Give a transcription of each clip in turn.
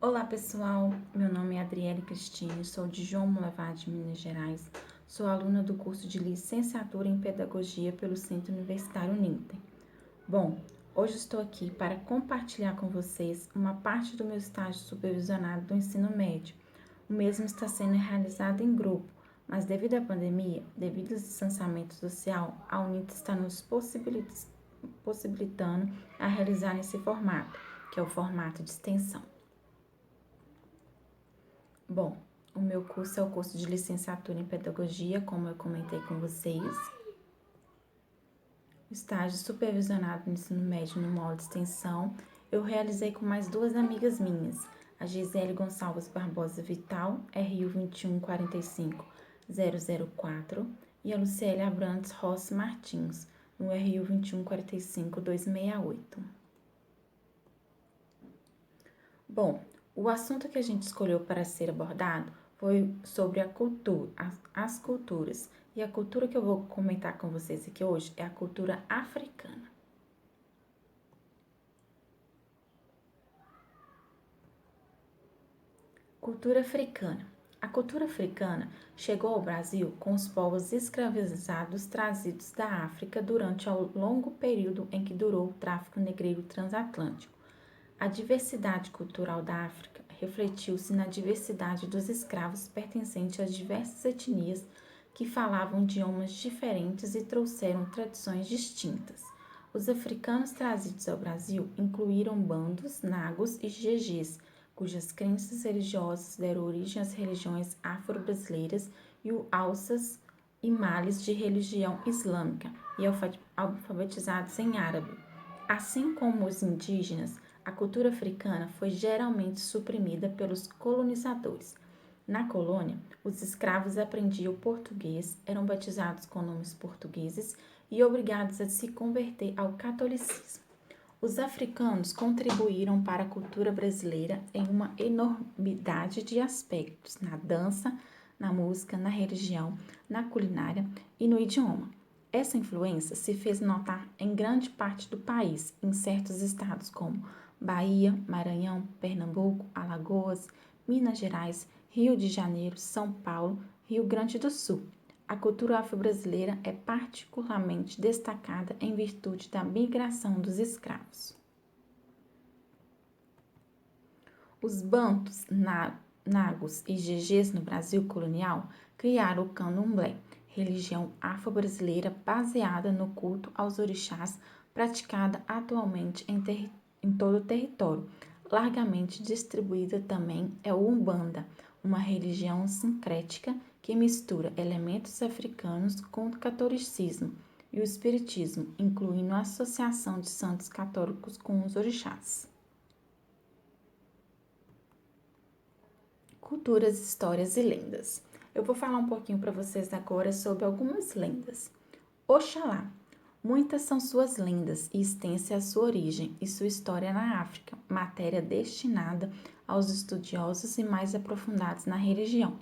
Olá pessoal, meu nome é Adriele Cristine, sou de João Monlevade, Minas Gerais, sou aluna do curso de Licenciatura em Pedagogia pelo Centro Universitário Uninter. Bom, hoje estou aqui para compartilhar com vocês uma parte do meu estágio supervisionado do ensino médio. O mesmo está sendo realizado em grupo, mas devido à pandemia, devido ao distanciamento social, a Uninter está nos possibilitando a realizar nesse formato, que é o formato de extensão. Bom, o meu curso é o curso de licenciatura em pedagogia, como eu comentei com vocês. O estágio supervisionado no ensino médio no módulo de extensão, eu realizei com mais duas amigas minhas, a Gisele Gonçalves Barbosa Vital, RU 2145004, e a Luciele Abrantes Rossi Martins, no RU 2145268. Bom, o assunto que a gente escolheu para ser abordado foi sobre a cultura, as culturas. E a cultura que eu vou comentar com vocês aqui hoje é a cultura africana. Cultura africana. A cultura africana chegou ao Brasil com os povos escravizados trazidos da África durante o longo período em que durou o tráfico negreiro transatlântico. A diversidade cultural da África refletiu-se na diversidade dos escravos pertencentes às diversas etnias que falavam idiomas diferentes e trouxeram tradições distintas. Os africanos trazidos ao Brasil incluíram bandos, nagos e gegês, cujas crenças religiosas deram origem às religiões afro-brasileiras e os alças e males de religião islâmica e alfabetizados em árabe. Assim como os indígenas, a cultura africana foi geralmente suprimida pelos colonizadores. Na colônia, os escravos aprendiam português, eram batizados com nomes portugueses e obrigados a se converter ao catolicismo. Os africanos contribuíram para a cultura brasileira em uma enormidade de aspectos, na dança, na música, na religião, na culinária e no idioma. Essa influência se fez notar em grande parte do país, em certos estados como Bahia, Maranhão, Pernambuco, Alagoas, Minas Gerais, Rio de Janeiro, São Paulo, Rio Grande do Sul. A cultura afro-brasileira é particularmente destacada em virtude da migração dos escravos. Os bantus, nagos e gegês no Brasil colonial criaram o candomblé, religião afro-brasileira baseada no culto aos orixás praticada atualmente em todo o território. Largamente distribuída também é o Umbanda, uma religião sincrética que mistura elementos africanos com o catolicismo e o espiritismo, incluindo a associação de santos católicos com os orixás. Culturas, histórias e lendas. Eu vou falar um pouquinho para vocês agora sobre algumas lendas. Oxalá. Muitas são suas lendas e extensa é a sua origem e sua história na África, matéria destinada aos estudiosos e mais aprofundados na religião,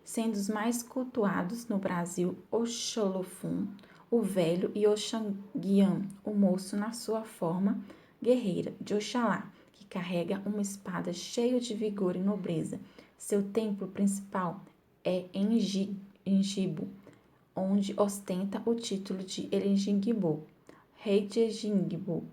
sendo os mais cultuados no Brasil Oxolofum, o velho, e Oxanguian, o moço na sua forma guerreira de Oxalá, que carrega uma espada cheia de vigor e nobreza. Seu templo principal é em Gibo, onde ostenta o título de Elenjinguibo, rei de Ejinguibo,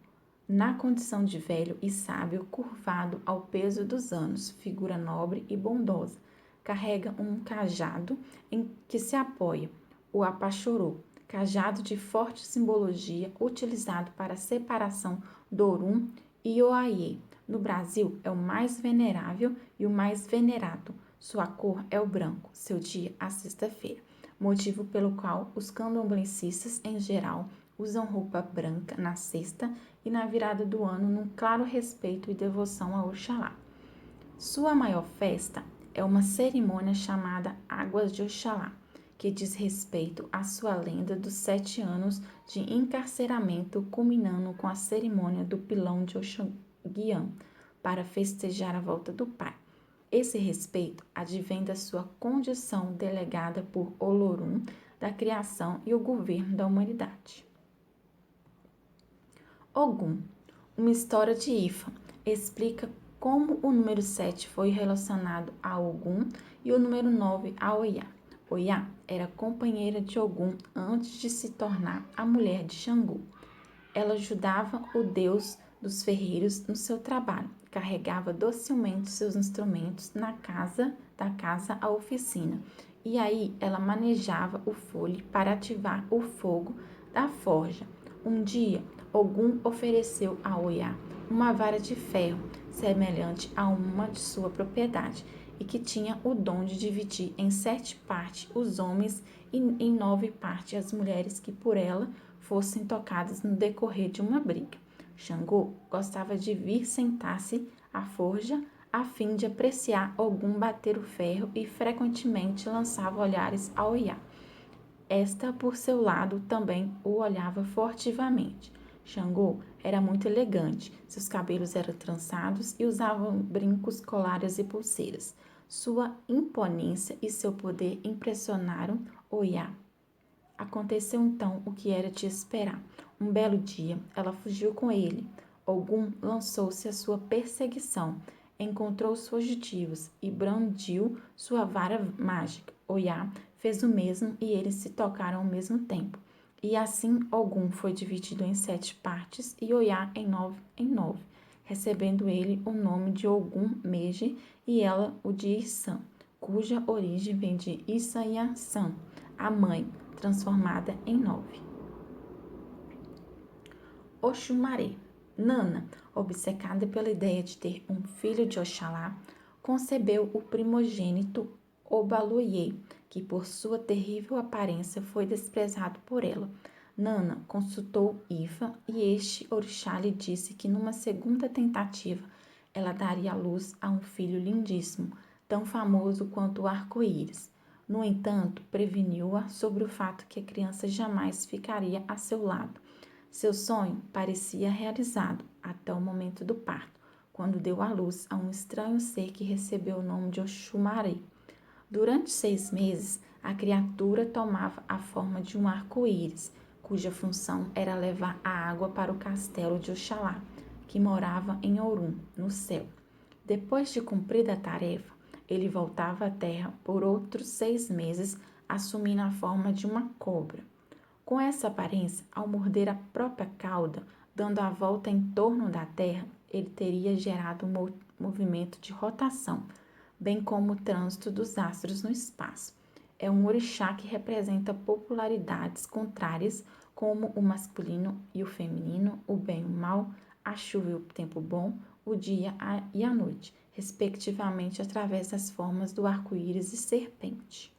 na condição de velho e sábio, curvado ao peso dos anos, figura nobre e bondosa, carrega um cajado em que se apoia o apachorô, cajado de forte simbologia utilizado para a separação do Orum e Oaiê. No Brasil, é o mais venerável e o mais venerado. Sua cor é o branco, seu dia a sexta-feira, motivo pelo qual os candomblecistas, em geral, usam roupa branca na sexta e na virada do ano num claro respeito e devoção a Oxalá. Sua maior festa é uma cerimônia chamada Águas de Oxalá, que diz respeito à sua lenda dos 7 anos de encarceramento, culminando com a cerimônia do pilão de Oxanguian, para festejar a volta do pai. Esse respeito advém da sua condição delegada por Olorum da criação e o governo da humanidade. Ogum, uma história de Ifa, explica Como o número 7 foi relacionado a Ogum e o número 9 a Oiá. Oiá era companheira de Ogum antes de se tornar a mulher de Xangô. Ela ajudava o deus dos ferreiros no seu trabalho, carregava docilmente seus instrumentos da casa à oficina, e aí ela manejava o fole para ativar o fogo da forja. Um dia, Ogum ofereceu a Oiá uma vara de ferro semelhante a uma de sua propriedade e que tinha o dom de dividir em 7 partes os homens e em 9 partes as mulheres que por ela fossem tocadas no decorrer de uma briga. Xangô gostava de vir sentar-se à forja a fim de apreciar Ogum bater o ferro e frequentemente lançava olhares a Oiá. Esta, por seu lado, também o olhava furtivamente. Xangô era muito elegante, seus cabelos eram trançados e usava brincos, colares e pulseiras. Sua imponência e seu poder impressionaram Oiá. Aconteceu então o que era de esperar. Um belo dia, ela fugiu com ele. Ogum lançou-se à sua perseguição, encontrou os fugitivos e brandiu sua vara mágica. Oiá fez o mesmo e eles se tocaram ao mesmo tempo. E assim Ogum foi dividido em 7 partes e Oiá em 9, recebendo ele o nome de Ogum Meji e ela o de Issan, cuja origem vem de Issayasan, a mãe, transformada em 9. Oxumaré. Nana, obcecada pela ideia de ter um filho de Oxalá, concebeu o primogênito Obaluiê, que por sua terrível aparência foi desprezado por ela. Nana consultou Ifa e este orixá lhe disse que numa segunda tentativa ela daria à luz a um filho lindíssimo, tão famoso quanto o arco-íris. No entanto, preveniu-a sobre o fato que a criança jamais ficaria a seu lado. Seu sonho parecia realizado até o momento do parto, quando deu à luz a um estranho ser que recebeu o nome de Oxumaré. Durante 6 meses, a criatura tomava a forma de um arco-íris, cuja função era levar a água para o castelo de Oxalá, que morava em Orum, no céu. Depois de cumprida a tarefa, ele voltava à terra por outros 6 meses, assumindo a forma de uma cobra. Com essa aparência, ao morder a própria cauda, dando a volta em torno da Terra, ele teria gerado um movimento de rotação, bem como o trânsito dos astros no espaço. É um orixá que representa popularidades contrárias, como o masculino e o feminino, o bem e o mal, a chuva e o tempo bom, o dia e a noite, respectivamente através das formas do arco-íris e serpente.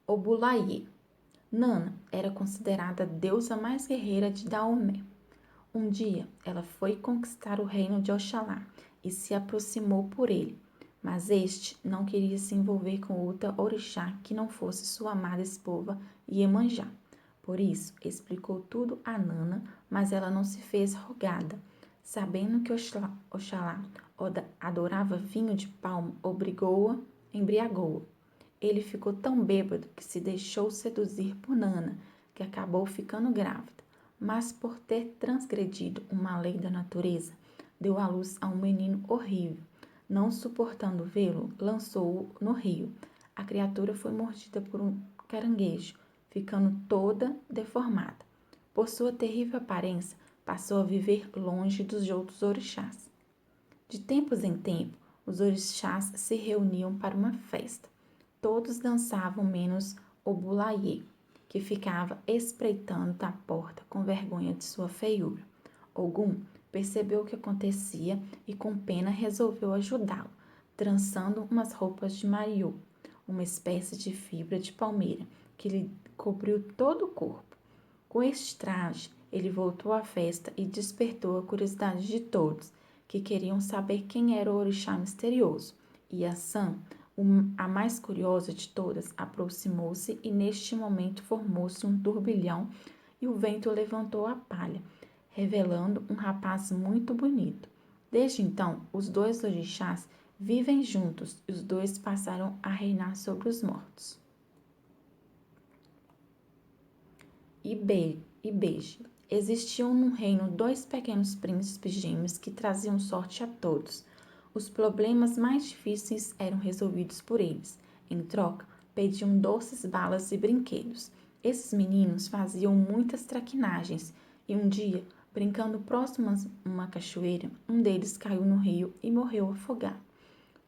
Obulaye. Nana era considerada a deusa mais guerreira de Daomé. Um dia, ela foi conquistar o reino de Oxalá e se aproximou por ele, mas este não queria se envolver com outra orixá que não fosse sua amada esposa Iemanjá. Por isso, explicou tudo a Nana, mas ela não se fez rogada. Sabendo que Oxalá adorava vinho de palma, embriagou-a. Ele ficou tão bêbado que se deixou seduzir por Nana, que acabou ficando grávida. Mas por ter transgredido uma lei da natureza, deu à luz a um menino horrível. Não suportando vê-lo, lançou-o no rio. A criatura foi mordida por um caranguejo, ficando toda deformada. Por sua terrível aparência, passou a viver longe dos outros orixás. De tempos em tempos, os orixás se reuniam para uma festa. Todos dançavam menos Obulaye, que ficava espreitando da porta com vergonha de sua feiura. Ogum percebeu o que acontecia e com pena resolveu ajudá-lo, trançando umas roupas de mariô, uma espécie de fibra de palmeira, que lhe cobriu todo o corpo. Com este traje, ele voltou à festa e despertou a curiosidade de todos, que queriam saber quem era o orixá misterioso. Iasan, a mais curiosa de todas, aproximou-se e neste momento formou-se um turbilhão e o vento levantou a palha, revelando um rapaz muito bonito. Desde então, os dois orixás vivem juntos e os dois passaram a reinar sobre os mortos. Ibeji. Existiam no reino 2 pequenos príncipes gêmeos que traziam sorte a todos. Os problemas mais difíceis eram resolvidos por eles. Em troca, pediam doces balas e brinquedos. Esses meninos faziam muitas traquinagens e um dia, brincando próximo a uma cachoeira, um deles caiu no rio e morreu afogado.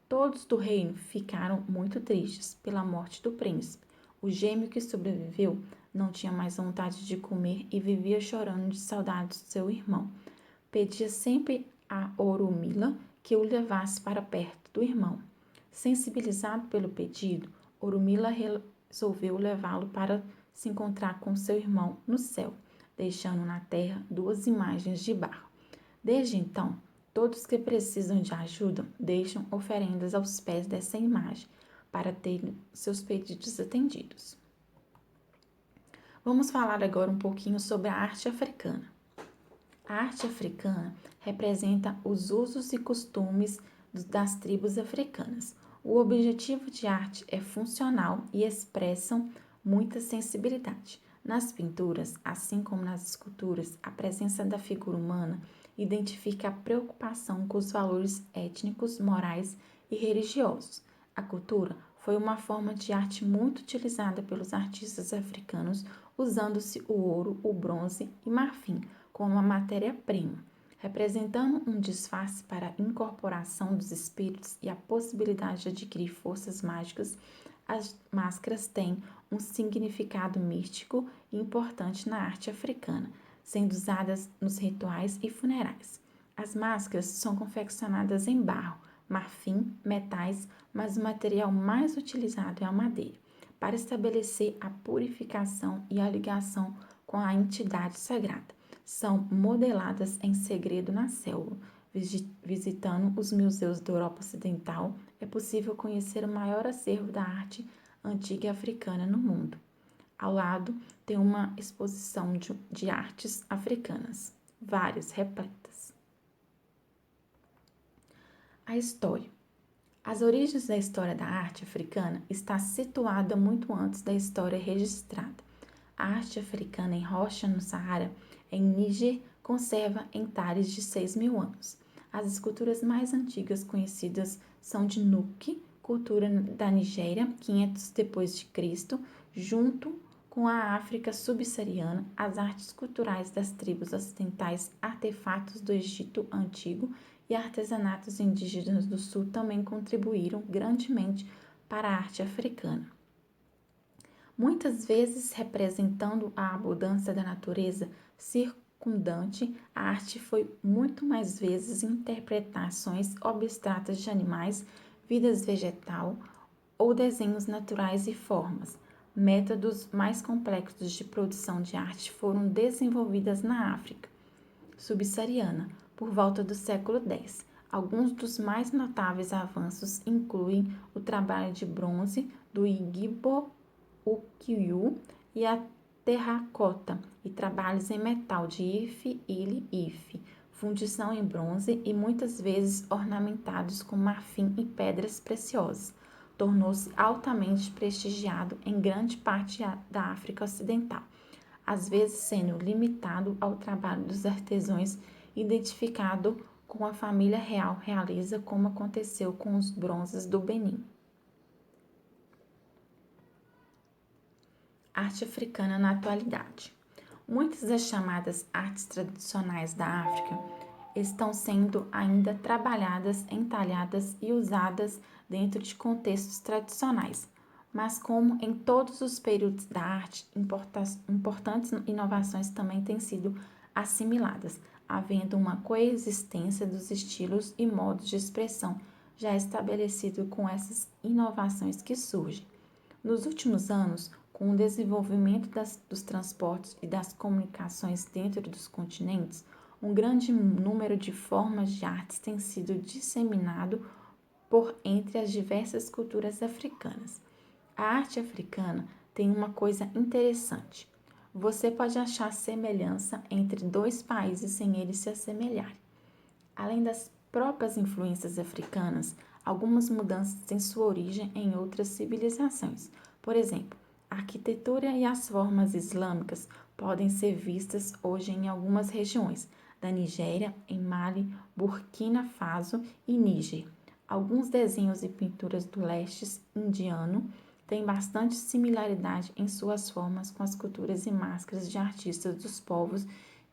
Todos do reino ficaram muito tristes pela morte do príncipe. O gêmeo que sobreviveu não tinha mais vontade de comer e vivia chorando de saudades do seu irmão. Pedia sempre a Orumila que o levasse para perto do irmão. Sensibilizado pelo pedido, Orumila resolveu levá-lo para se encontrar com seu irmão no céu, deixando na terra 2 imagens de barro. Desde então, todos que precisam de ajuda deixam oferendas aos pés dessa imagem para ter seus pedidos atendidos. Vamos falar agora um pouquinho sobre a arte africana. A arte africana representa os usos e costumes das tribos africanas. O objetivo de arte é funcional e expressam muita sensibilidade. Nas pinturas, assim como nas esculturas, a presença da figura humana identifica a preocupação com os valores étnicos, morais e religiosos. A cultura foi uma forma de arte muito utilizada pelos artistas africanos, usando-se o ouro, o bronze e marfim como a matéria-prima, representando um disfarce para a incorporação dos espíritos e a possibilidade de adquirir forças mágicas. As máscaras têm um significado místico e importante na arte africana, sendo usadas nos rituais e funerais. As máscaras são confeccionadas em barro, marfim, metais, mas o material mais utilizado é a madeira, para estabelecer a purificação e a ligação com a entidade sagrada. São modeladas em segredo na selva. Visitando os museus da Europa Ocidental, é possível conhecer o maior acervo da arte antiga africana no mundo. Ao lado tem uma exposição de artes africanas, várias repletas. A história. As origens da história da arte africana está situada muito antes da história registrada. A arte africana em rocha no Saara, em Níger, conserva entares de 6.000 anos. As esculturas mais antigas conhecidas são de Nuque, cultura da Nigéria, 500 depois de Cristo, junto com a África subsaariana, as artes culturais das tribos ocidentais, artefatos do Egito Antigo e artesanatos indígenas do Sul também contribuíram grandemente para a arte africana. Muitas vezes representando a abundância da natureza circundante, a arte foi muito mais vezes interpretações abstratas de animais, vidas vegetal ou desenhos naturais e formas. Métodos mais complexos de produção de arte foram desenvolvidos na África subsaariana por volta do século X. Alguns dos mais notáveis avanços incluem o trabalho de bronze do Igbo ukiyo e a terracota e trabalhos em metal de Ife e Ife, fundição em bronze e muitas vezes ornamentados com marfim e pedras preciosas. Tornou-se altamente prestigiado em grande parte da África Ocidental, às vezes sendo limitado ao trabalho dos artesãos identificado com a família real realeza, como aconteceu com os bronzes do Benin. Arte africana na atualidade. Muitas das chamadas artes tradicionais da África estão sendo ainda trabalhadas, entalhadas e usadas dentro de contextos tradicionais, mas como em todos os períodos da arte, importantes inovações também têm sido assimiladas, havendo uma coexistência dos estilos e modos de expressão já estabelecido com essas inovações que surgem. Nos últimos anos, com o desenvolvimento dos transportes e das comunicações dentro dos continentes, um grande número de formas de artes tem sido disseminado por entre as diversas culturas africanas. A arte africana tem uma coisa interessante. Você pode achar semelhança entre 2 países sem eles se assemelharem. Além das próprias influências africanas, algumas mudanças têm sua origem em outras civilizações. Por exemplo, a arquitetura e as formas islâmicas podem ser vistas hoje em algumas regiões da Nigéria, em Mali, Burkina Faso e Níger. Alguns desenhos e pinturas do leste indiano têm bastante similaridade em suas formas com as culturas e máscaras de artistas dos povos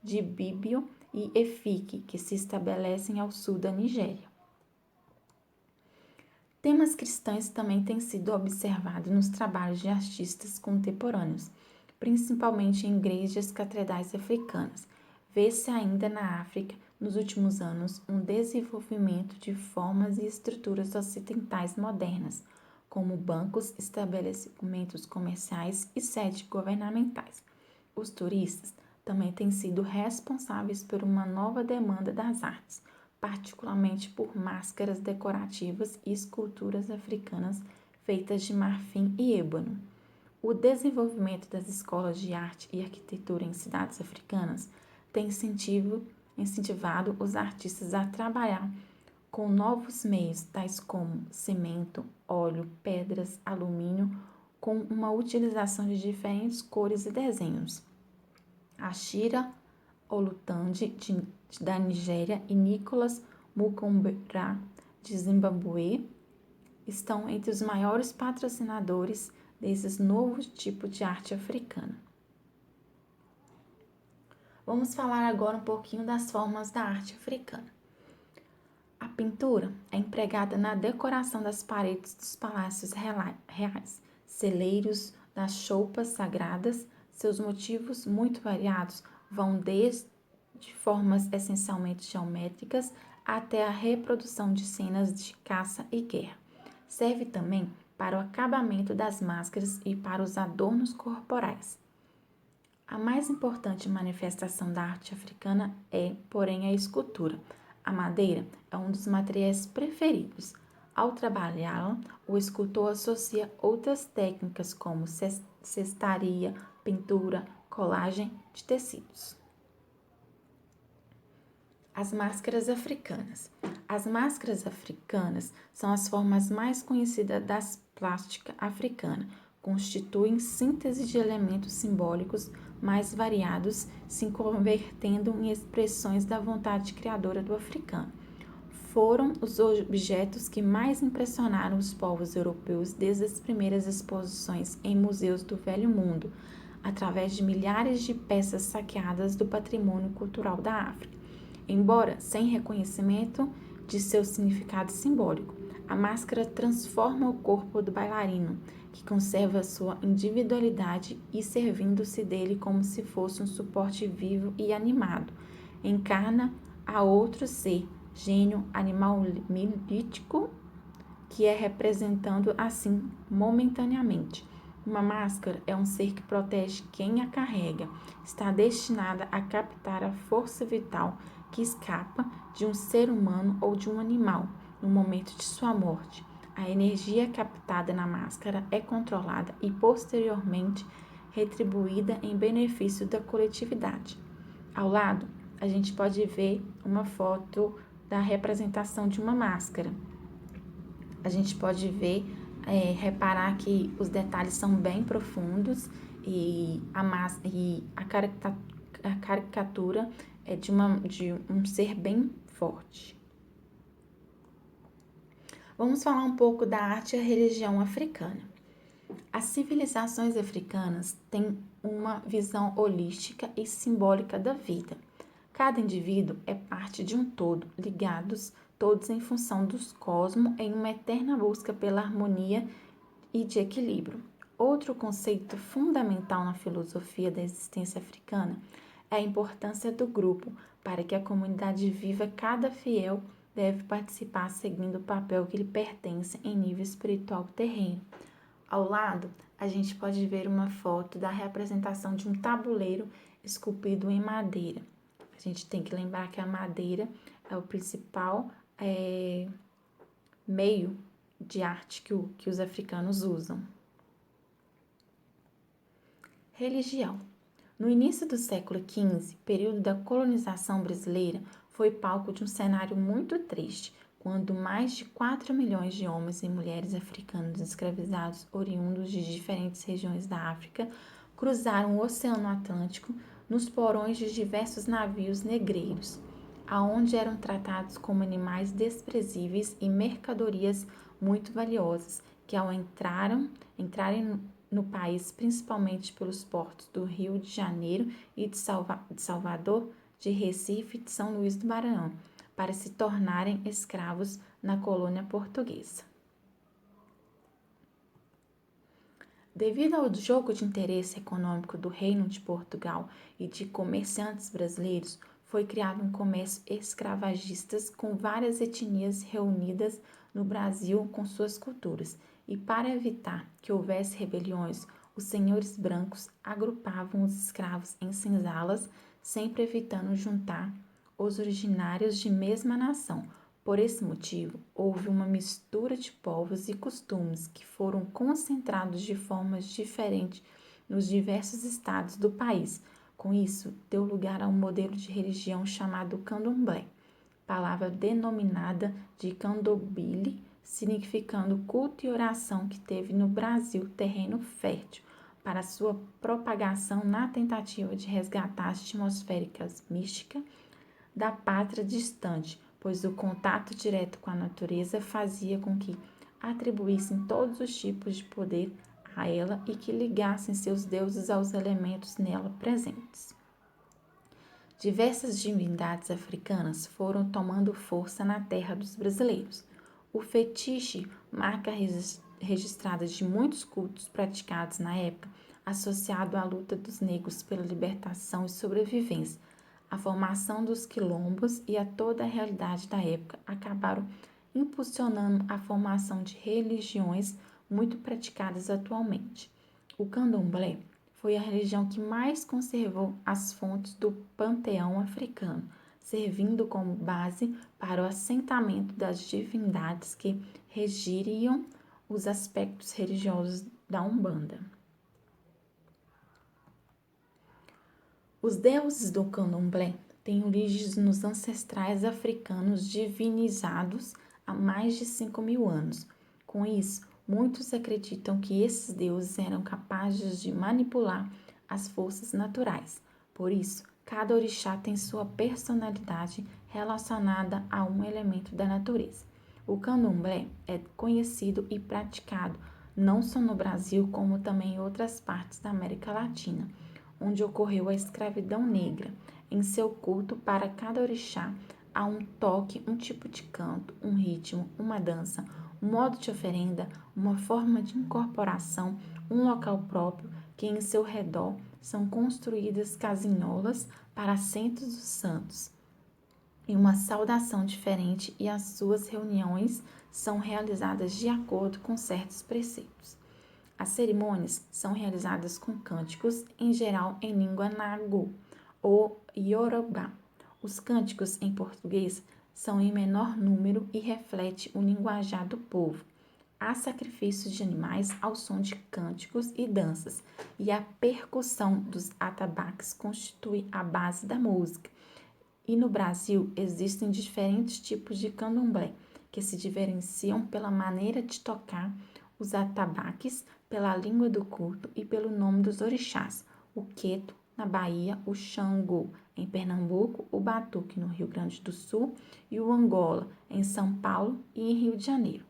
de Bíbio e Efik, que se estabelecem ao sul da Nigéria. Temas cristãos também têm sido observados nos trabalhos de artistas contemporâneos, principalmente em igrejas catedrais africanas. Vê-se ainda na África, nos últimos anos, um desenvolvimento de formas e estruturas ocidentais modernas, como bancos, estabelecimentos comerciais e sedes governamentais. Os turistas também têm sido responsáveis por uma nova demanda das artes, particularmente por máscaras decorativas e esculturas africanas feitas de marfim e ébano. O desenvolvimento das escolas de arte e arquitetura em cidades africanas tem incentivado os artistas a trabalhar com novos meios, tais como cimento, óleo, pedras, alumínio, com uma utilização de diferentes cores e desenhos. Achira Olutande, da Nigéria, e Nicholas Mukumbira, de Zimbabue, estão entre os maiores patrocinadores desses novos tipos de arte africana. Vamos falar agora um pouquinho das formas da arte africana. A pintura é empregada na decoração das paredes dos palácios reais, celeiros, das choupas sagradas. Seus motivos muito variados vão desde formas essencialmente geométricas até a reprodução de cenas de caça e guerra. Serve também para o acabamento das máscaras e para os adornos corporais. A mais importante manifestação da arte africana é, porém, a escultura. A madeira é um dos materiais preferidos. Ao trabalhá-la, o escultor associa outras técnicas como cestaria, pintura, colagem de tecidos. As máscaras africanas. As máscaras africanas são as formas mais conhecidas das plástica africana. Constituem síntese de elementos simbólicos mais variados, se convertendo em expressões da vontade criadora do africano. Foram os objetos que mais impressionaram os povos europeus desde as primeiras exposições em museus do Velho Mundo, através de milhares de peças saqueadas do patrimônio cultural da África. Embora sem reconhecimento de seu significado simbólico, a máscara transforma o corpo do bailarino, que conserva sua individualidade e, servindo-se dele como se fosse um suporte vivo e animado, encarna a outro ser, gênio, animal mítico, que é representando assim momentaneamente. Uma máscara é um ser que protege quem a carrega, está destinada a captar a força vital que escapa de um ser humano ou de um animal no momento de sua morte. A energia captada na máscara é controlada e posteriormente retribuída em benefício da coletividade. Ao lado, a gente pode ver uma foto da representação de uma máscara. A gente pode ver, reparar que os detalhes são bem profundos e a caricatura é de um ser bem forte. Vamos falar um pouco da arte e a religião africana. As civilizações africanas têm uma visão holística e simbólica da vida. Cada indivíduo é parte de um todo, ligados todos em função dos cosmos em uma eterna busca pela harmonia e de equilíbrio. Outro conceito fundamental na filosofia da existência africana é a importância do grupo para que a comunidade viva. Cada fiel deve participar seguindo o papel que lhe pertence em nível espiritual terreno. Ao lado, a gente pode ver uma foto da representação de um tabuleiro esculpido em madeira. A gente tem que lembrar que a madeira é o principal meio de arte que os africanos usam. Religião. No início do século XV, período da colonização brasileira, foi palco de um cenário muito triste, quando mais de 4 milhões de homens e mulheres africanos escravizados, oriundos de diferentes regiões da África, cruzaram o Oceano Atlântico nos porões de diversos navios negreiros, aonde eram tratados como animais desprezíveis e mercadorias muito valiosas, que ao entrarem no país, principalmente pelos portos do Rio de Janeiro e de Salvador, de Recife e de São Luís do Maranhão, para se tornarem escravos na colônia portuguesa. Devido ao jogo de interesse econômico do Reino de Portugal e de comerciantes brasileiros, foi criado um comércio escravagista com várias etnias reunidas no Brasil com suas culturas, e para evitar que houvesse rebeliões, os senhores brancos agrupavam os escravos em senzalas, sempre evitando juntar os originários de mesma nação. Por esse motivo, houve uma mistura de povos e costumes que foram concentrados de formas diferentes nos diversos estados do país. Com isso, deu lugar a um modelo de religião chamado candomblé, palavra denominada de candomblé, significando culto e oração, que teve no Brasil terreno fértil para sua propagação na tentativa de resgatar as atmosféricas místicas da pátria distante, pois o contato direto com a natureza fazia com que atribuíssem todos os tipos de poder a ela e que ligassem seus deuses aos elementos nela presentes. Diversas divindades africanas foram tomando força na terra dos brasileiros. O fetiche, marca registrada de muitos cultos praticados na época, associado à luta dos negros pela libertação e sobrevivência, a formação dos quilombos e a toda a realidade da época acabaram impulsionando a formação de religiões muito praticadas atualmente. O candomblé foi a religião que mais conservou as fontes do panteão africano, servindo como base para o assentamento das divindades que regiriam os aspectos religiosos da Umbanda. Os deuses do candomblé têm origens nos ancestrais africanos divinizados há mais de 5.000 anos. Com isso, muitos acreditam que esses deuses eram capazes de manipular as forças naturais. Por isso, cada orixá tem sua personalidade relacionada a um elemento da natureza. O candomblé é conhecido e praticado não só no Brasil, como também em outras partes da América Latina, onde ocorreu a escravidão negra. Em seu culto, para cada orixá, há um toque, um tipo de canto, um ritmo, uma dança, um modo de oferenda, uma forma de incorporação, um local próprio, que em seu redor são construídas casinholas para assentos dos santos, e uma saudação diferente, e as suas reuniões são realizadas de acordo com certos preceitos. As cerimônias são realizadas com cânticos, em geral em língua Nagu ou Yorubá. Os cânticos em português são em menor número e refletem o linguajar do povo. Há sacrifícios de animais ao som de cânticos e danças, e a percussão dos atabaques constitui a base da música. E no Brasil existem diferentes tipos de candomblé, que se diferenciam pela maneira de tocar os atabaques, pela língua do culto e pelo nome dos orixás: o Queto, na Bahia, o Xangô, em Pernambuco, o Batuque, no Rio Grande do Sul, e o Angola, em São Paulo e em Rio de Janeiro.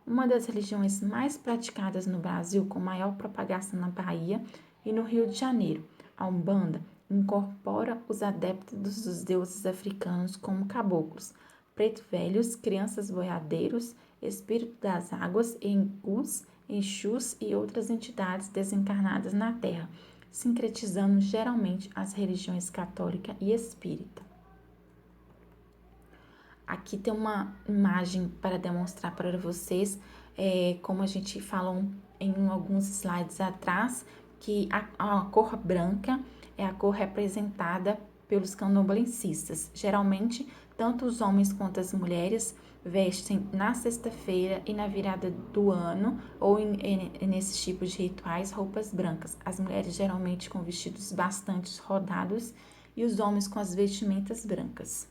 Uma das religiões mais praticadas no Brasil, com maior propagação na Bahia e no Rio de Janeiro, a Umbanda, incorpora os adeptos dos deuses africanos como caboclos, preto velhos, crianças boiadeiros, espírito das águas, engus, exus e outras entidades desencarnadas na Terra, sincretizando geralmente as religiões católica e espírita. Aqui tem uma imagem para demonstrar para vocês, como a gente falou em alguns slides atrás, que a cor branca é a cor representada pelos candomblencistas. Geralmente, tanto os homens quanto as mulheres vestem na sexta-feira e na virada do ano, ou nesses tipos de rituais, roupas brancas. As mulheres geralmente com vestidos bastante rodados e os homens com as vestimentas brancas.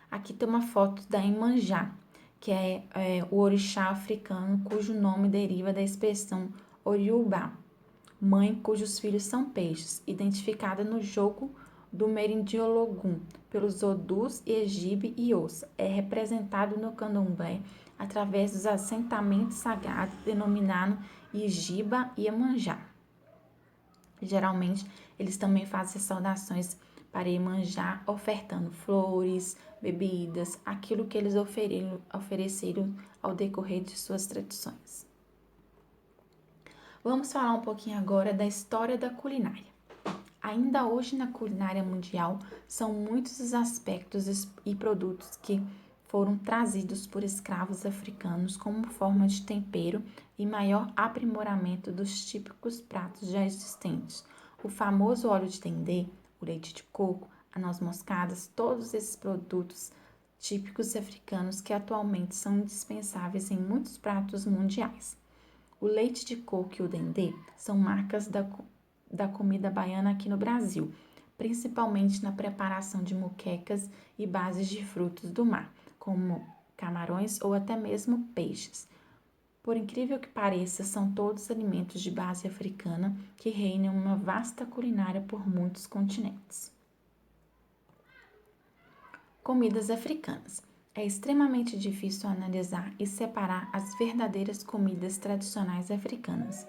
Aqui tem uma foto da Iemanjá, que é o orixá africano, cujo nome deriva da expressão Oriubá, mãe cujos filhos são peixes, identificada no jogo do Merindiologum pelos Odus, Egibe e Ossa. É representado no candomblé através dos assentamentos sagrados denominados Ijiba e Iemanjá. Geralmente, eles também fazem saudações para Iemanjá, ofertando flores, bebidas, aquilo que eles ofereceram ao decorrer de suas tradições. Vamos falar um pouquinho agora da história da culinária. Ainda hoje na culinária mundial, são muitos os aspectos e produtos que foram trazidos por escravos africanos como forma de tempero e maior aprimoramento dos típicos pratos já existentes. O famoso óleo de dendê, o leite de coco, a noz moscada, todos esses produtos típicos africanos que atualmente são indispensáveis em muitos pratos mundiais. O leite de coco e o dendê são marcas da comida baiana aqui no Brasil, principalmente na preparação de moquecas e bases de frutos do mar, como camarões ou até mesmo peixes. Por incrível que pareça, são todos alimentos de base africana que reinam uma vasta culinária por muitos continentes. Comidas africanas. É extremamente difícil analisar e separar as verdadeiras comidas tradicionais africanas,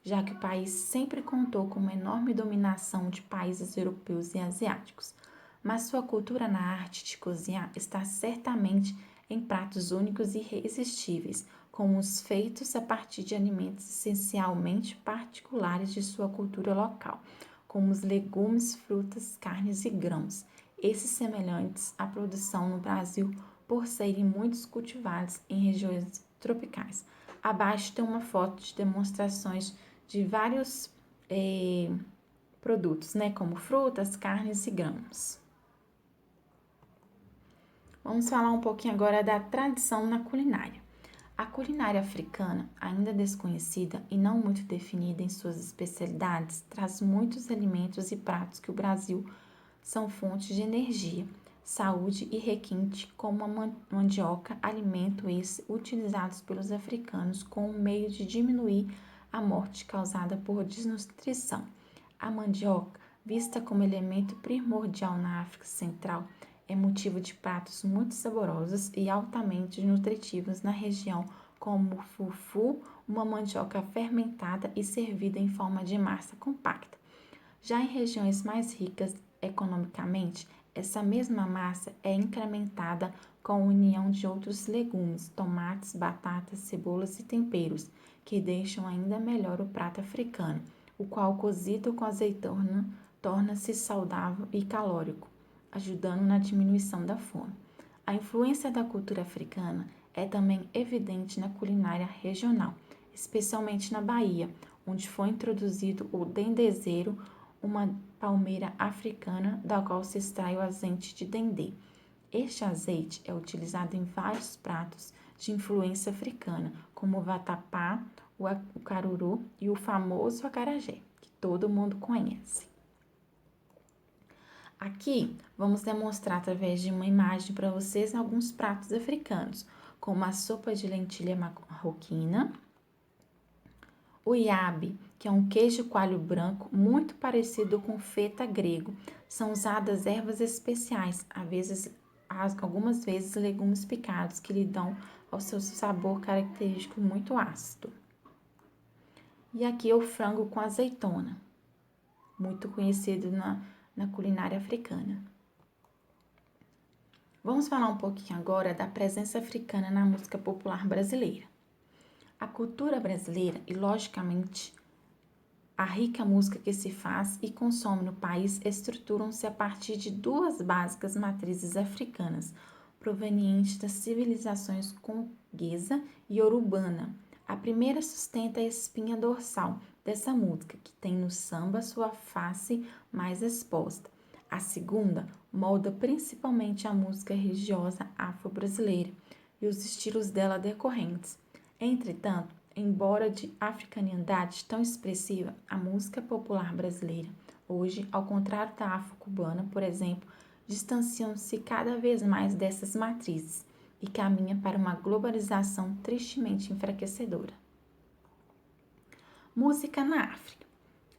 já que o país sempre contou com uma enorme dominação de países europeus e asiáticos, mas sua cultura na arte de cozinhar está certamente em pratos únicos e irresistíveis, como os feitos a partir de alimentos essencialmente particulares de sua cultura local, como os legumes, frutas, carnes e grãos, esses semelhantes à produção no Brasil por serem muitos cultivados em regiões tropicais. Abaixo tem uma foto de demonstrações de vários produtos, né, como frutas, carnes e grãos. Vamos falar um pouquinho agora da tradição na culinária. A culinária africana, ainda desconhecida e não muito definida em suas especialidades, traz muitos alimentos e pratos que o Brasil são fontes de energia, saúde e requinte, como a mandioca, alimento esse utilizados pelos africanos como meio de diminuir a morte causada por desnutrição. A mandioca, vista como elemento primordial na África Central, é motivo de pratos muito saborosos e altamente nutritivos na região, como o fufu, uma mandioca fermentada e servida em forma de massa compacta. Já em regiões mais ricas economicamente, essa mesma massa é incrementada com a união de outros legumes, tomates, batatas, cebolas e temperos, que deixam ainda melhor o prato africano, o qual cozido com azeitona torna-se saudável e calórico, ajudando na diminuição da fome. A influência da cultura africana é também evidente na culinária regional, especialmente na Bahia, onde foi introduzido o dendezeiro, uma palmeira africana da qual se extrai o azeite de dendê. Este azeite é utilizado em vários pratos de influência africana, como o vatapá, o caruru e o famoso acarajé, que todo mundo conhece. Aqui vamos demonstrar através de uma imagem para vocês alguns pratos africanos, como a sopa de lentilha marroquina, o iabe, que é um queijo coalho branco muito parecido com feta grego. São usadas ervas especiais, algumas vezes legumes picados, que lhe dão ao seu sabor característico muito ácido. E aqui é o frango com azeitona, muito conhecido na culinária africana. Vamos falar um pouquinho agora da presença africana na música popular brasileira. A cultura brasileira e, logicamente, a rica música que se faz e consome no país estruturam-se a partir de duas básicas matrizes africanas, provenientes das civilizações conguesa e urubana. A primeira sustenta a espinha dorsal dessa música, que tem no samba sua face mais exposta. A segunda molda principalmente a música religiosa afro-brasileira e os estilos dela decorrentes. Entretanto, embora de africanidade tão expressiva, a música popular brasileira, hoje, ao contrário da afro-cubana, por exemplo, distanciam-se cada vez mais dessas matrizes e caminha para uma globalização tristemente enfraquecedora. Música na África.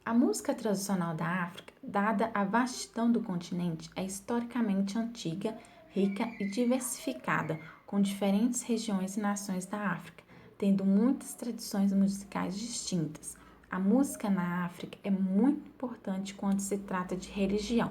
A música tradicional da África, dada a vastidão do continente, é historicamente antiga, rica e diversificada, com diferentes regiões e nações da África, tendo muitas tradições musicais distintas. A música na África é muito importante quando se trata de religião.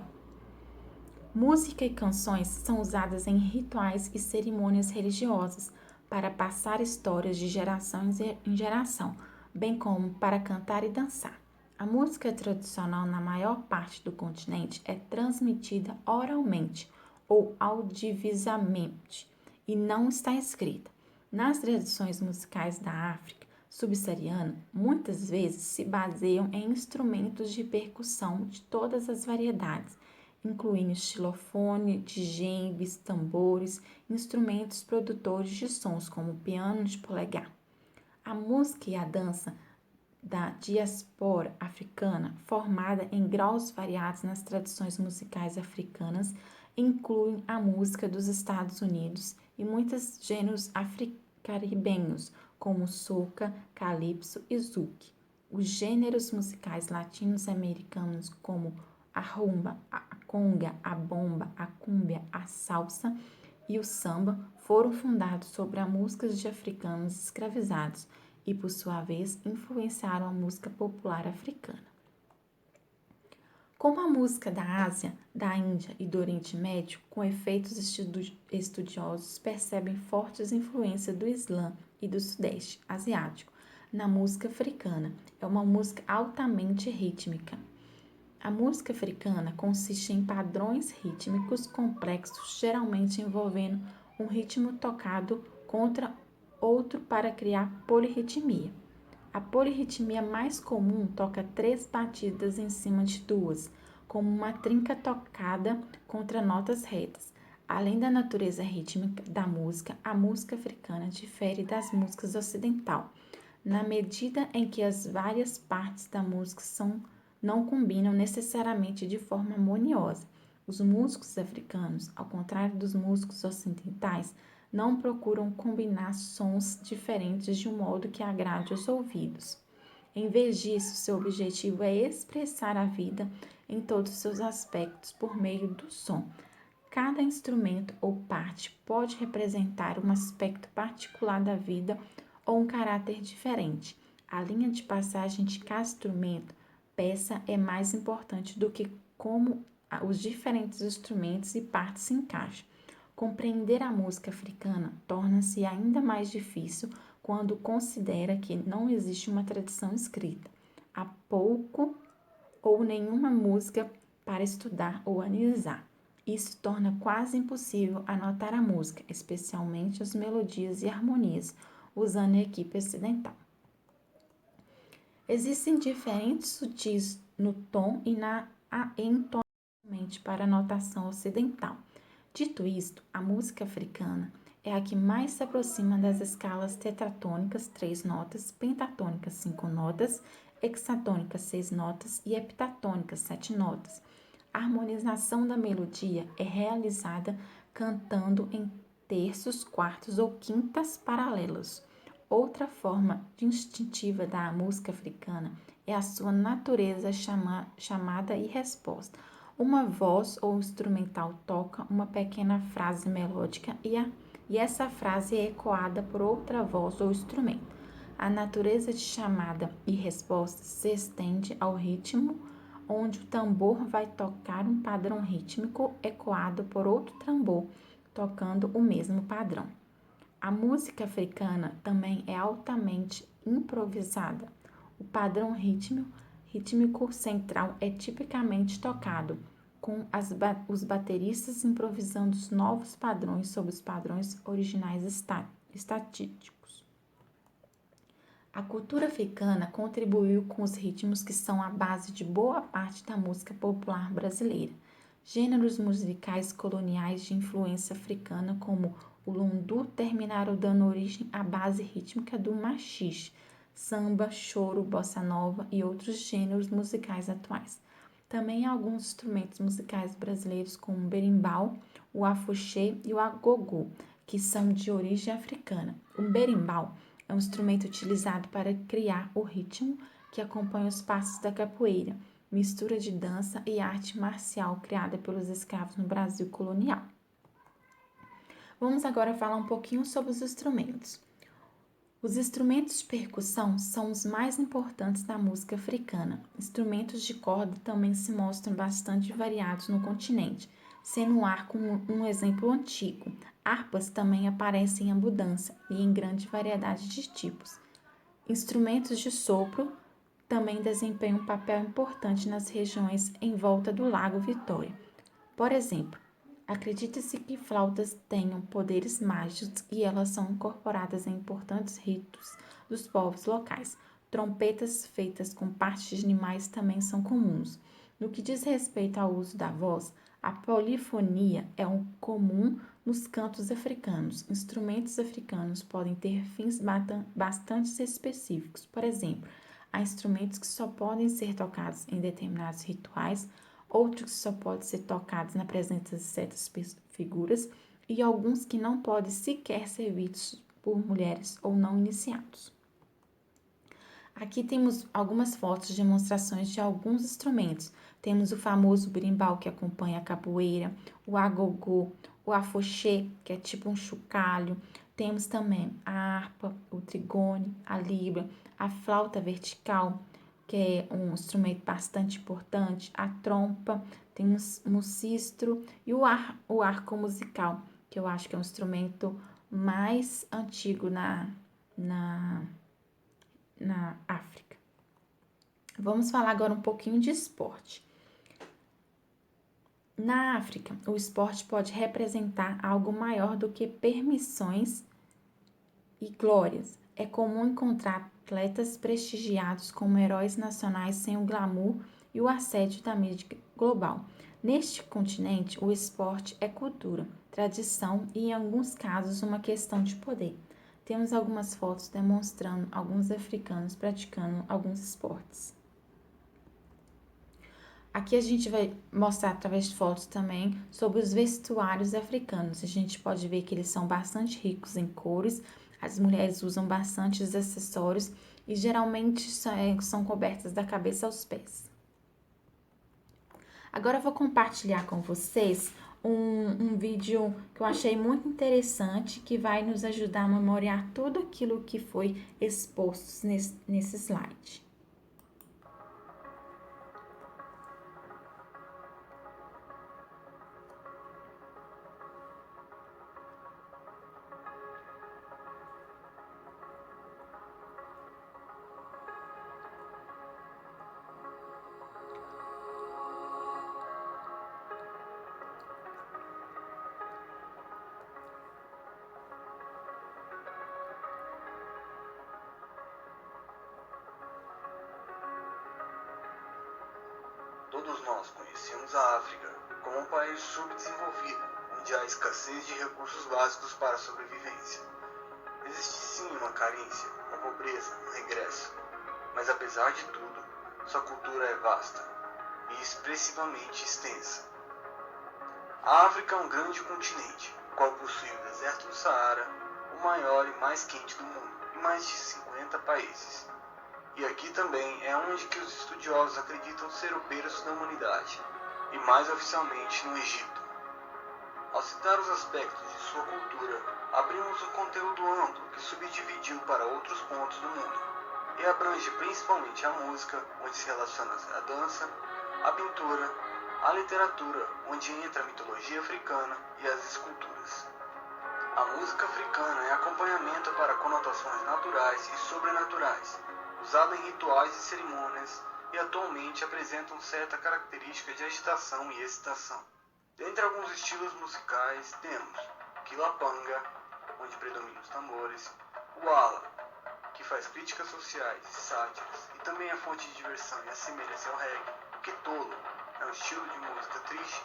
Música e canções são usadas em rituais e cerimônias religiosas para passar histórias de geração em geração, bem como para cantar e dançar. A música tradicional na maior parte do continente é transmitida oralmente ou audiovisualmente e não está escrita. Nas tradições musicais da África subsaariana, muitas vezes se baseiam em instrumentos de percussão de todas as variedades, incluindo xilofone, djembes, tambores, instrumentos produtores de sons como piano de polegar. A música e a dança da diáspora africana, formada em graus variados nas tradições musicais africanas, incluem a música dos Estados Unidos e muitos gêneros caribenhos, como soca, calypso e zouk. Os gêneros musicais latino-americanos, como a rumba, a conga, a bomba, a cúmbia, a salsa e o samba, foram fundados sobre as músicas de africanos escravizados e, por sua vez, influenciaram a música popular africana. Como a música da Ásia, da Índia e do Oriente Médio, com efeitos estudiosos, percebem fortes influências do Islã e do Sudeste Asiático na música africana. É uma música altamente rítmica. A música africana consiste em padrões rítmicos complexos, geralmente envolvendo um ritmo tocado contra outro para criar polirritmia. A polirritmia mais comum toca 3 batidas em cima de 2, como uma trinca tocada contra notas retas. Além da natureza rítmica da música, a música africana difere das músicas ocidental, na medida em que as várias partes da música não combinam necessariamente de forma harmoniosa. Os músicos africanos, ao contrário dos músicos ocidentais, não procuram combinar sons diferentes de um modo que agrade os ouvidos. Em vez disso, seu objetivo é expressar a vida em todos os seus aspectos por meio do som. Cada instrumento ou parte pode representar um aspecto particular da vida ou um caráter diferente. A linha de passagem de cada instrumento, peça, é mais importante do que como os diferentes instrumentos e partes se encaixam. Compreender a música africana torna-se ainda mais difícil quando considera que não existe uma tradição escrita. Há pouco ou nenhuma música para estudar ou analisar. Isso torna quase impossível anotar a música, especialmente as melodias e harmonias, usando a equipe ocidental. Existem diferentes sutis no tom e na entonação para a notação ocidental. Dito isto, a música africana é a que mais se aproxima das escalas tetratônicas, 3 notas, pentatônicas, 5 notas, hexatônicas, 6 notas e heptatônicas, 7 notas. A harmonização da melodia é realizada cantando em terços, quartos ou quintas paralelos. Outra forma distintiva da música africana é a sua natureza chamada e resposta. Uma voz ou instrumental toca uma pequena frase melódica e essa frase é ecoada por outra voz ou instrumento. A natureza de chamada e resposta se estende ao ritmo, onde o tambor vai tocar um padrão rítmico ecoado por outro tambor, tocando o mesmo padrão. A música africana também é altamente improvisada. O padrão rítmico central é tipicamente tocado, com os bateristas improvisando os novos padrões sobre os padrões originais estatísticos. A cultura africana contribuiu com os ritmos que são a base de boa parte da música popular brasileira. Gêneros musicais coloniais de influência africana, como o lundu, terminaram dando origem à base rítmica do machixe, samba, choro, bossa nova e outros gêneros musicais atuais. Também há alguns instrumentos musicais brasileiros, como o berimbau, o afuxê e o agogô, que são de origem africana. O berimbau é um instrumento utilizado para criar o ritmo que acompanha os passos da capoeira, mistura de dança e arte marcial criada pelos escravos no Brasil colonial. Vamos agora falar um pouquinho sobre os instrumentos. Os instrumentos de percussão são os mais importantes da música africana. Instrumentos de corda também se mostram bastante variados no continente, sendo o arco um exemplo antigo. Harpas também aparecem em abundância e em grande variedade de tipos. Instrumentos de sopro também desempenham um papel importante nas regiões em volta do Lago Vitória. Por exemplo, acredita-se que flautas tenham poderes mágicos e elas são incorporadas em importantes ritos dos povos locais. Trompetas feitas com partes de animais também são comuns. No que diz respeito ao uso da voz, a polifonia é um comum nos cantos africanos. Instrumentos africanos podem ter fins bastante específicos. Por exemplo, há instrumentos que só podem ser tocados em determinados rituais, outros que só podem ser tocados na presença de certas figuras e alguns que não podem sequer ser vistos por mulheres ou não iniciados. Aqui temos algumas fotos de demonstrações de alguns instrumentos. Temos o famoso berimbau, que acompanha a capoeira, o agogô, o afoxê, que é tipo um chocalho. Temos também a harpa, o trigone, a libra, a flauta vertical, que é um instrumento bastante importante, a trompa, temos o sistro e o arco musical, que eu acho que é um instrumento mais antigo na África. Vamos falar agora um pouquinho de esporte. Na África, o esporte pode representar algo maior do que permissões e glórias. É comum encontrar atletas prestigiados como heróis nacionais sem o glamour e o assédio da mídia global. Neste continente, o esporte é cultura, tradição e, em alguns casos, uma questão de poder. Temos algumas fotos demonstrando alguns africanos praticando alguns esportes. Aqui a gente vai mostrar através de fotos também sobre os vestuários africanos. A gente pode ver que eles são bastante ricos em cores, as mulheres usam bastante acessórios e geralmente são cobertas da cabeça aos pés. Agora eu vou compartilhar com vocês um vídeo que eu achei muito interessante, que vai nos ajudar a memoriar tudo aquilo que foi exposto nesse slide. Todos nós conhecemos a África como um país subdesenvolvido, onde há escassez de recursos básicos para a sobrevivência. Existe sim uma carência, uma pobreza, um regresso, mas apesar de tudo, sua cultura é vasta e expressivamente extensa. A África é um grande continente, o qual possui o deserto do Saara, o maior e mais quente do mundo, e mais de 50 países. E aqui também é onde que os estudiosos acreditam ser o berço da humanidade, e mais oficialmente no Egito. Ao citar os aspectos de sua cultura, abrimos um conteúdo amplo que subdividiu para outros pontos do mundo, e abrange principalmente a música, onde se relaciona a dança, a pintura, a literatura, onde entra a mitologia africana e as esculturas. A música africana é acompanhamento para conotações naturais e sobrenaturais, usada em rituais e cerimônias, e atualmente apresentam certa característica de agitação e excitação. Dentre alguns estilos musicais temos o quilapanga, onde predominam os tambores, o ala, que faz críticas sociais e sátiras, e também é fonte de diversão e assemelha-se ao reggae. O quitolo é um estilo de música triste.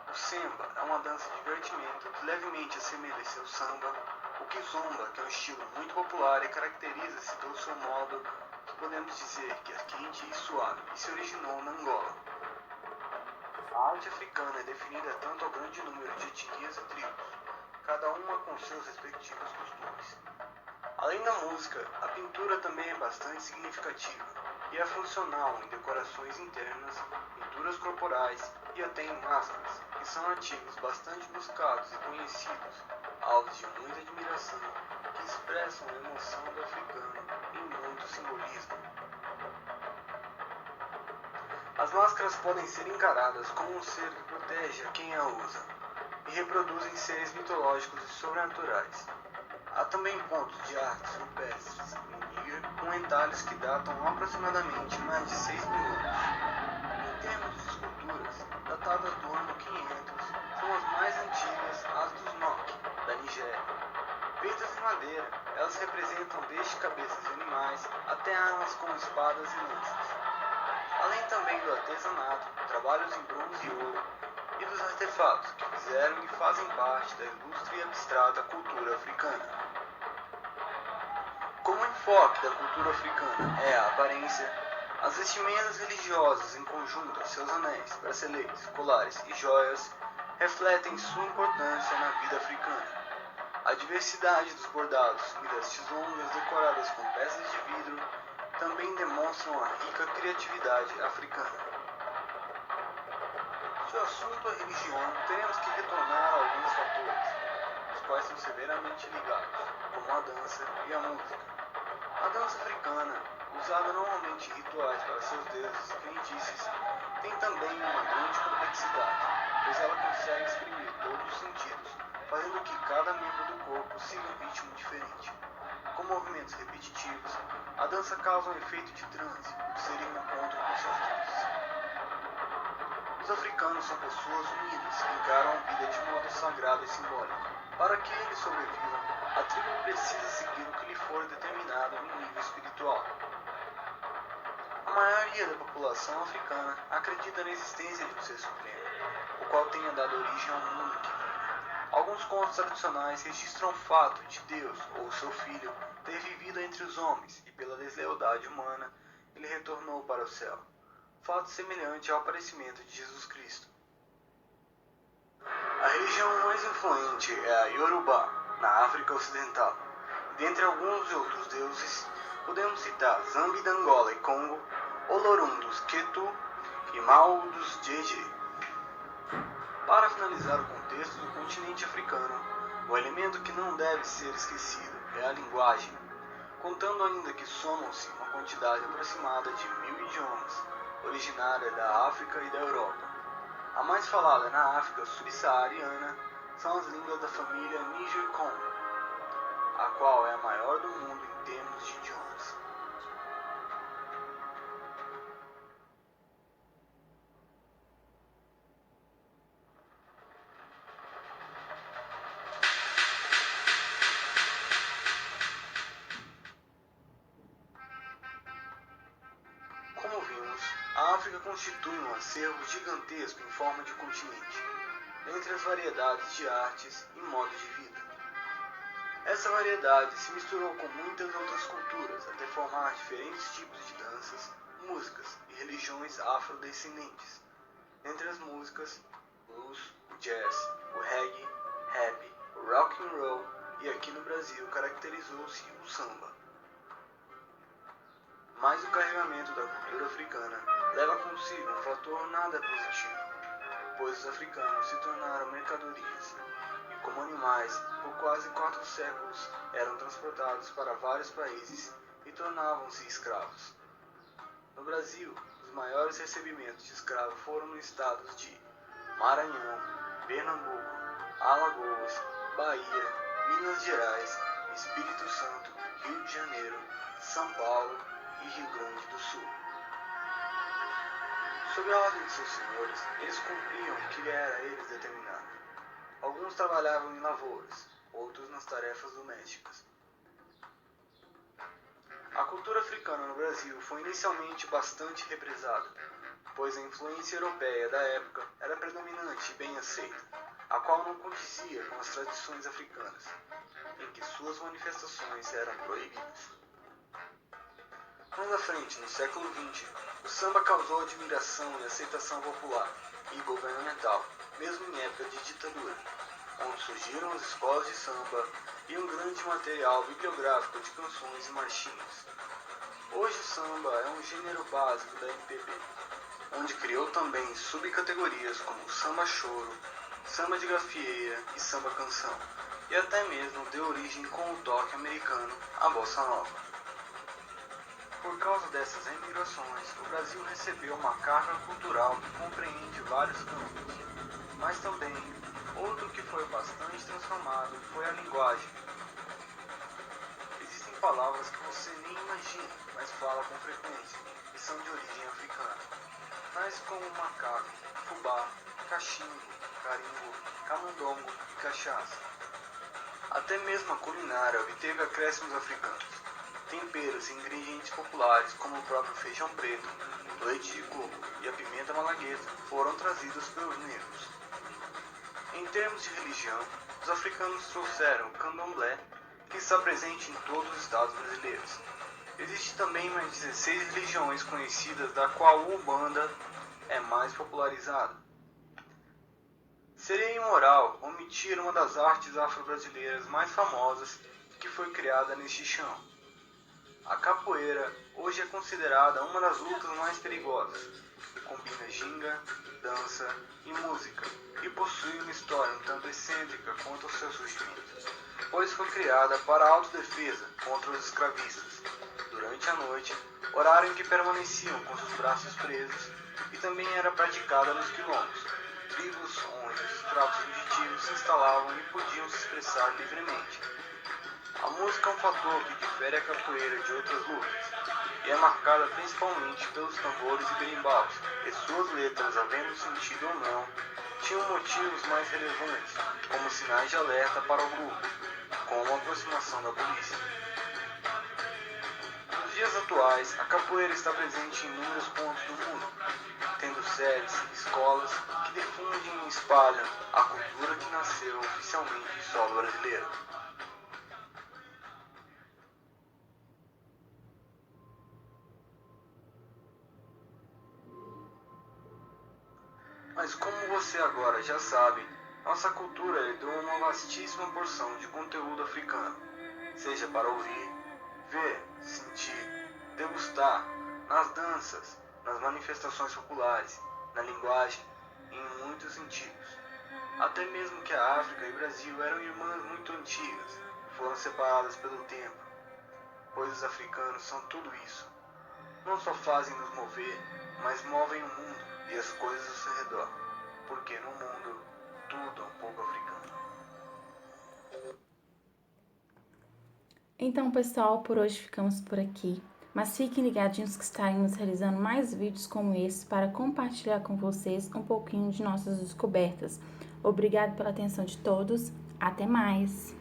O semba é uma dança de divertimento que levemente assemelha-se ao samba. O kizomba, que é um estilo muito popular e caracteriza-se pelo seu modo, que podemos dizer que é quente e suave, e se originou na Angola. A arte africana é definida tanto ao grande número de etnias e tribos, cada uma com seus respectivos costumes. Além da música, a pintura também é bastante significativa e é funcional em decorações internas, pinturas corporais e até em máscaras, que são artigos bastante buscados e conhecidos, alvos de muita admiração, que expressam a emoção do africano em muito simbolismo. As máscaras podem ser encaradas como um ser que protege a quem a usa e reproduzem seres mitológicos e sobrenaturais. Há também pontos de artes rupestres em Níger com entalhes que datam aproximadamente mais de 6.000 anos. Em termos de esculturas, datadas do ano 500, são as mais antigas as dos Nok, da Nigéria. Feitas de madeira, elas representam desde cabeças de animais até armas como espadas e lanças. Além também do artesanato, trabalhos em bronze e ouro, e dos artefatos que fizeram e fazem parte da ilustre e abstrata cultura africana. Como o enfoque da cultura africana é a aparência, as vestimentas religiosas em conjunto, seus anéis, braceletes, colares e joias, refletem sua importância na vida africana. A diversidade dos bordados e das tesouras decoradas com peças de vidro também demonstram a rica criatividade africana. Se o assunto é religião, teremos que retornar a alguns fatores, os quais são severamente ligados, como a dança e a música. A dança africana, usada normalmente em rituais para seus deuses e crendices, tem também uma grande complexidade, pois ela consegue exprimir todos os sentidos, fazendo que cada membro do corpo siga um ritmo diferente. Com movimentos repetitivos, a dança causa um efeito de transe, que seria um encontro com seus deuses. Os africanos são pessoas unidas que encaram a vida de modo sagrado e simbólico. Para que eles sobrevivam, a tribo precisa seguir o que lhe for determinado no nível espiritual. A maioria da população africana acredita na existência de um ser supremo, o qual tenha dado origem ao mundo que vive. Alguns contos tradicionais registram o fato de Deus ou seu filho ter vivido entre os homens e, pela deslealdade humana, ele retornou para o céu. Fato semelhante ao aparecimento de Jesus Cristo. A religião mais influente é a Yorubá, na África Ocidental. Dentre alguns outros deuses, podemos citar Zambi da Angola e Congo, Olorum dos Ketu e Mao dos Jeje. Para finalizar o contexto do continente africano, o elemento que não deve ser esquecido é a linguagem, contando ainda que somam-se uma quantidade aproximada de 1.000 idiomas, originária da África e da Europa. A mais falada na África subsaariana são as línguas da família Niger-Congo, a qual é a maior do mundo em termos de idiomas. Como vimos, a África constitui um acervo gigantesco em forma de continente, entre as variedades de artes e modo de vida. Essa variedade se misturou com muitas outras culturas até formar diferentes tipos de danças, músicas e religiões afrodescendentes. Entre as músicas, blues, o jazz, o reggae, rap, o rock and roll e aqui no Brasil caracterizou-se o samba. Mas o carregamento da cultura africana leva consigo um fator nada positivo, pois os africanos se tornaram mercadorias e, como animais, por quase 4 séculos eram transportados para vários países e tornavam-se escravos. No Brasil, os maiores recebimentos de escravos foram nos estados de Maranhão, Pernambuco, Alagoas, Bahia, Minas Gerais, Espírito Santo, Rio de Janeiro, São Paulo e Rio Grande do Sul. Sob a ordem de seus senhores, eles cumpriam o que lhe era a eles determinado. Alguns trabalhavam em lavouras, outros nas tarefas domésticas. A cultura africana no Brasil foi inicialmente bastante represada, pois a influência europeia da época era predominante e bem aceita, a qual não condizia com as tradições africanas, em que suas manifestações eram proibidas. Mais à frente, no século XX, o samba causou admiração e aceitação popular e governamental, mesmo em época de ditadura. onde surgiram as escolas de samba e um grande material bibliográfico de canções e marchinhas. Hoje o samba é um gênero básico da MPB, onde criou também subcategorias como samba-choro, samba de gafieira e samba-canção, e até mesmo deu origem com o toque americano à bossa nova. Por causa dessas emigrações, o Brasil recebeu uma carga cultural que compreende vários campos, mas também outro que foi bastante transformado foi a linguagem. Existem palavras que você nem imagina, mas fala com frequência, e são de origem africana, tais como macaco, fubá, cachimbo, carimbo, camundongo e cachaça. Até mesmo a culinária obteve acréscimos africanos. Temperos e ingredientes populares como o próprio feijão preto, leite de coco e a pimenta malagueta foram trazidos pelos negros. Em termos de religião, os africanos trouxeram o candomblé, que está presente em todos os estados brasileiros. Existem também mais 16 religiões conhecidas, da qual a Umbanda é mais popularizada. Seria imoral omitir uma das artes afro-brasileiras mais famosas que foi criada neste chão. A capoeira hoje é considerada uma das lutas mais perigosas, que combina ginga, dança e música, e possui uma história um tanto excêntrica quanto ao seu surgimento, pois foi criada para a autodefesa contra os escravistas, durante a noite, horário em que permaneciam com seus braços presos, e também era praticada nos quilombos, tribos onde os escravos fugitivos se instalavam e podiam se expressar livremente. A música é um fator que difere a capoeira de outras lutas, e é marcada principalmente pelos tambores e berimbaus, e suas letras, havendo sentido ou não, tinham motivos mais relevantes, como sinais de alerta para o grupo, como a aproximação da polícia. Nos dias atuais, a capoeira está presente em inúmeros pontos do mundo, tendo sedes, escolas que difundem e espalham a cultura que nasceu oficialmente em solo brasileiro. Mas como você agora já sabe, nossa cultura herdou uma vastíssima porção de conteúdo africano, seja para ouvir, ver, sentir, degustar, nas danças, nas manifestações populares, na linguagem e em muitos sentidos. Até mesmo que a África e o Brasil eram irmãs muito antigas, foram separadas pelo tempo, pois os africanos são tudo isso. Não só fazem nos mover, mas movem o mundo e as coisas ao seu redor, porque no mundo tudo é um pouco africano. Então, pessoal, por hoje ficamos por aqui, mas fiquem ligadinhos que estaremos realizando mais vídeos como esse para compartilhar com vocês um pouquinho de nossas descobertas. Obrigado pela atenção de todos, até mais!